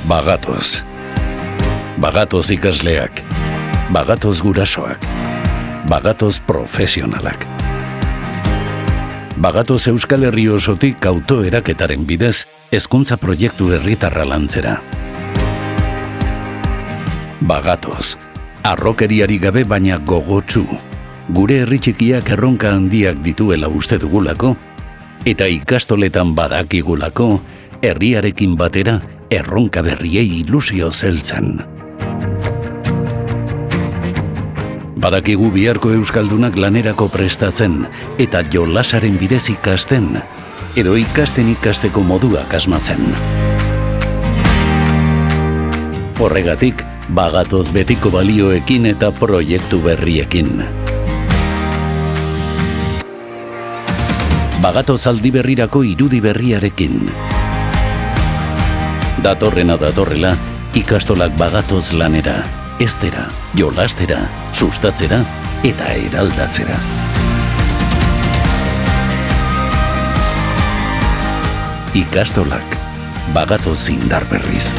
Bagatoz. Bagatoz ikasleak. Bagatoz gurasoak. Bagatoz profesionalak. Bagatoz Euskal Herri osotik autoeraketaren bidez hezkuntza proiektu herritarra lantzera. Bagatoz. Arrokeriari gabe baina gogotsu. Gure herri txikiak erronka handiak dituela uste dugulako, eta ikastoletan badakigulako, herriarekin batera erronka berriei ilusio zeltzen. Badakigu biharko euskaldunak lanerako prestatzen eta jolasaren bidez ikasten, edo ikasteko moduak asmatzen. Horregatik, bagatoz betiko balioekin eta proiektu berriekin. Bagatoz aldi berrirako irudi berriarekin. Datorrena datorrela, ikastolak bagatoz lanera, heztera, jolastera, sustatzera eta eraldatzera. Ikastolak bagatoz indar berriz.